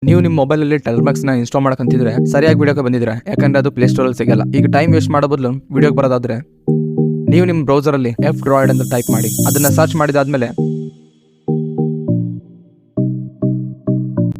ನೀವು ನಿಮ್ಮ ಮೊಬೈಲಲ್ಲಿ ಟೆಲ್ಮ್ಯಾಕ್ಸ್ನ ಇನ್ಸ್ಟಾಲ್ ಮಾಡ್ಕೊಂತಿದ್ರೆ ಸರಿಯಾಗಿ ವಿಡಿಯೋಗೆ ಬಂದಿದ್ರೆ, ಯಾಕಂದ್ರೆ ಅದು ಪ್ಲೇಸ್ಟೋರಲ್ಲಿ ಸಿಗಲ್ಲ. ಈಗ ಟೈಮ್ ವೇಸ್ಟ್ ಮಾಡೋ ಬದಲು ವಿಡಿಯೋಗೆ ಬರೋದಾದ್ರೆ ನೀವು ನಿಮ್ಮ ಬ್ರೌಸರಲ್ಲಿ F-Droid ಅಂತ ಟೈಪ್ ಮಾಡಿ ಅದನ್ನ ಸರ್ಚ್ ಮಾಡಿದಾದ್ಮೇಲೆ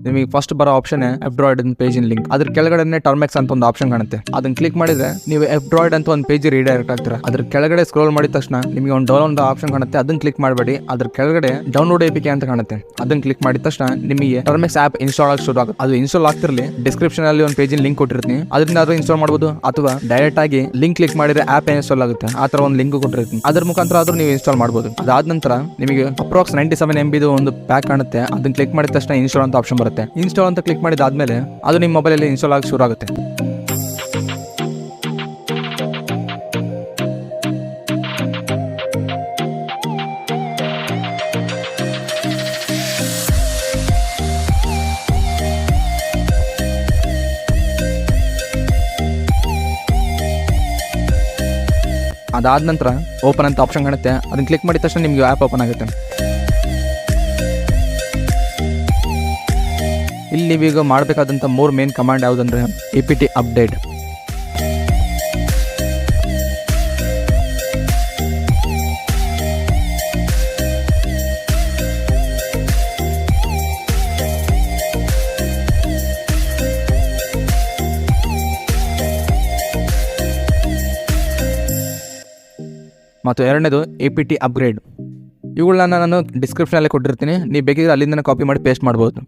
ನಿಮಗೆ ಫಸ್ಟ್ ಬರೋ ಆಪ್ಷನ್ F-Droid ಪೇಜಿನ ಲಿಂಕ್. ಅದ್ರ ಕೆಳಗಡೆ ಟರ್ಮ್ಯಾಕ್ಸ್ ಅಂತ ಒಂದು ಆಪ್ಷನ್ ಕಾಣುತ್ತೆ. ಅದನ್ನ ಕ್ಲಿಕ್ ಮಾಡಿದ್ರೆ ನೀವು F-Droid ಅಂತ ಒಂದು ಪೇಜ್ ರೀಡೈರೆಕ್ಟ್ ಆಗ್ತೀರಾ. ಅದ್ರ ಕೆಳಗಡೆ ಸ್ಕ್ರೋಲ್ ಮಾಡಿದ ತಕ್ಷಣ ನಿಮಗೆ ಒಂದು ಡೌನ್ಲೋಡ್ ಆಪ್ಷನ್ ಕಾಣುತ್ತೆ. ಅದನ್ನ ಕ್ಲಿಕ್ ಮಾಡಬೇಡಿ. ಅದ್ರ ಕೆಳಗಡೆ ಡೌನ್ಲೋಡ್ APK ಅಂತ ಕಾಣುತ್ತೆ. ಅದನ್ನ ಕ್ಲಿಕ್ ಮಾಡಿದ ತಕ್ಷಣ ನಿಮಗೆ ಟರ್ಮ್ಯಾಕ್ಸ್ ಆಪ್ ಇನ್ಸ್ಟಾಲ್ ಆಗಿ ಶುರು ಆಗುತ್ತೆ. ಅದು ಇನ್ಸ್ಟಾಲ್ ಆಗ್ತಿರಲಿ ಡಿಸ್ಕ್ರಿಪ್ಷನ್ ಅಲ್ಲಿ ಒಂದು ಪೇಜಿನ ಲಿಂಕ್ ಕೊಟ್ಟಿರ್ತೀನಿ, ಅದರಿಂದ ಅದು ಇನ್ಸ್ಟಾಲ್ ಮಾಡಬಹುದು. ಅಥವಾ ಡೈರೆಕ್ಟ್ ಆಗಿ ಲಿಂಕ್ ಕ್ಲಿಕ್ ಮಾಡಿದ್ರೆ ಆಪ್ ಇನ್ಸ್ಟಾಲ್ ಆಗುತ್ತೆ. ಆ ತರ ಒಂದು ಲಿಂಕ್ ಕೊಟ್ಟಿರ್ತೀನಿ, ಅದ್ರ ಮುಖಾಂತರ ಆದ್ರೂ ನೀವು ಇನ್ಸ್ಟಾಲ್ ಮಾಡಬಹುದು. ಅದಾದ ನಂತರ ನಿಮಗೆ ಅಪ್ರಾಕ್ಸ್ 97 MB ಒಂದು ಪ್ಯಾಕ್ ಕಾಣುತ್ತೆ. ಅದನ್ನ ಕ್ಲಿಕ್ ಮಾಡಿದ ತಕ್ಷಣ ಇನ್ಸ್ಟಾಲ್ ಅಂತ ಆಪ್ಷನ್ ಬರುತ್ತೆ. ಇನ್ಸ್ಟಾಲ್ ಅಂತ ಕ್ಲಿಕ್ ಮಾಡಿದಾದ್ಮೇಲೆ ಅದು ನಿಮ್ಮ ಮೊಬೈಲಲ್ಲಿ ಇನ್ಸ್ಟಾಲ್ ಆಗಿ ಶುರು ಆಗುತ್ತೆ. ಅದಾದ ನಂತರ ಓಪನ್ ಅಂತ ಆಪ್ಷನ್ ಕಾಣುತ್ತೆ. ಅದನ್ನ ಕ್ಲಿಕ್ ಮಾಡಿದ ತಕ್ಷಣ ನಿಮ್ಗೆ ಆ್ಯಪ್ ಓಪನ್ ಆಗುತ್ತೆ. ಇಲ್ಲಿ ನೀವೀಗ ಮಾಡಬೇಕಾದಂಥ 3 ಮೇನ್ ಕಮಾಂಡ್ ಯಾವುದಂದ್ರೆ apt ಅಪ್ಡೇಟ್, ಮತ್ತು ಎರಡನೇದು apt ಅಪ್ಗ್ರೇಡ್. ಇವುಗಳನ್ನ ನಾನು ಡಿಸ್ಕ್ರಿಪ್ಷನಲ್ಲಿ ಕೊಟ್ಟಿರ್ತೀನಿ, ನೀವು ಬೇಕಿದ್ರೆ ಅಲ್ಲಿಂದ ಕಾಪಿ ಮಾಡಿ ಪೇಸ್ಟ್ ಮಾಡ್ಬೋದು.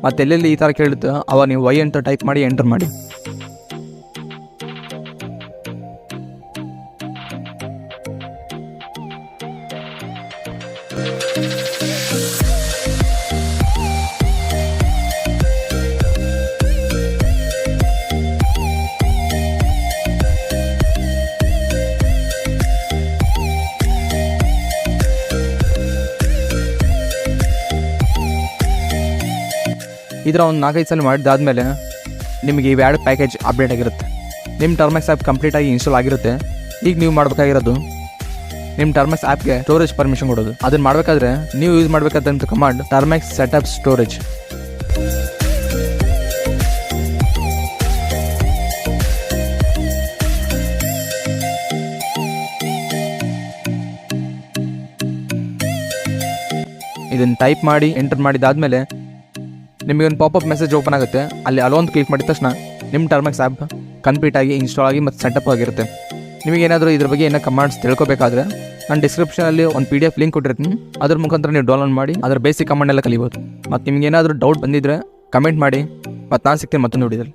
ಮತ್ತೆ ಎಲ್ಲೆಲ್ಲಿ ಈ ಥರ ಕೇಳುತ್ತೆ ಅವ ನೀವು ವೈ ಅಂತ ಟೈಪ್ ಮಾಡಿ ಎಂಟರ್ ಮಾಡಿ. ಇದರ ಒಂದು 4-5 ಸಲ ಮಾಡಿದಾದ್ಮೇಲೆ ನಿಮಗೆ ಈ ವ್ಯಾಡ್ ಪ್ಯಾಕೇಜ್ ಅಪ್ಡೇಟ್ ಆಗಿರುತ್ತೆ. ನಿಮ್ಮ ಟರ್ಮ್ಯಾಕ್ಸ್ ಆ್ಯಪ್ ಕಂಪ್ಲೀಟಾಗಿ ಇನ್ಸ್ಟಾಲ್ ಆಗಿರುತ್ತೆ. ಈಗ ನೀವು ಮಾಡಬೇಕಾಗಿರೋದು ನಿಮ್ಮ ಟರ್ಮ್ಯಾಕ್ಸ್ ಆ್ಯಪ್ಗೆ ಸ್ಟೋರೇಜ್ ಪರ್ಮಿಷನ್ ಕೊಡೋದು. ಅದನ್ನು ಮಾಡಬೇಕಾದ್ರೆ ನೀವು ಯೂಸ್ ಮಾಡಬೇಕಾದಂಥ ಕಮಾಂಡ್ termux-setup-storage. ಇದನ್ನು ಟೈಪ್ ಮಾಡಿ ಎಂಟರ್ ಮಾಡಿದಾದ್ಮೇಲೆ ನಿಮಗೆ ಒಂದು ಪಾಪಪ್ ಮೆಸೇಜ್ ಓಪನ್ ಆಗುತ್ತೆ. ಅಲ್ಲಿ ಅಲೋನ್ ಕ್ಲಿಕ್ ಮಾಡಿದ ತಕ್ಷಣ ನಿಮ್ಮ ಟರ್ಮ್ಯಾಕ್ಸ್ ಆ್ಯಪ್ ಕಂಪ್ಲೀಟ್ ಆಗಿ ಇನ್ಸ್ಟಾಲ್ ಆಗಿ ಮತ್ತು ಸೆಟಪ್ ಆಗಿರುತ್ತೆ. ನಿಮಗೇನಾದರೂ ಇದ್ರ ಬಗ್ಗೆ ಏನೋ ಕಮಾಂಡ್ಸ್ ತಿಳ್ಕೊಬೇಕಾದ್ರೆ ನಾನು ಡಿಸ್ಕ್ರಿಪ್ಷನಲ್ಲಿ ಒಂದು PDF ಲಿಂಕ್ ಕೊಟ್ಟಿರ್ತೀನಿ, ಅದ್ರ ಮುಖಾಂತರ ನೀವು ಡೌನ್ಲೋಡ್ ಮಾಡಿ ಅದರ ಬೇಸಿಕ್ ಕಮಾಂಡ್ ಎಲ್ಲ ಕಲಿಬೋದು. ಮತ್ತು ನಿಮ್ಗೆ ಏನಾದರೂ ಡೌಟ್ ಬಂದಿದ್ರೆ ಕಮೆಂಟ್ ಮಾಡಿ, ಮತ್ತು ನಾನು ಸಿಗ್ತೀನಿ ಮತ್ತೊಂದು ವಿಡಿಯೋದಲ್ಲಿ.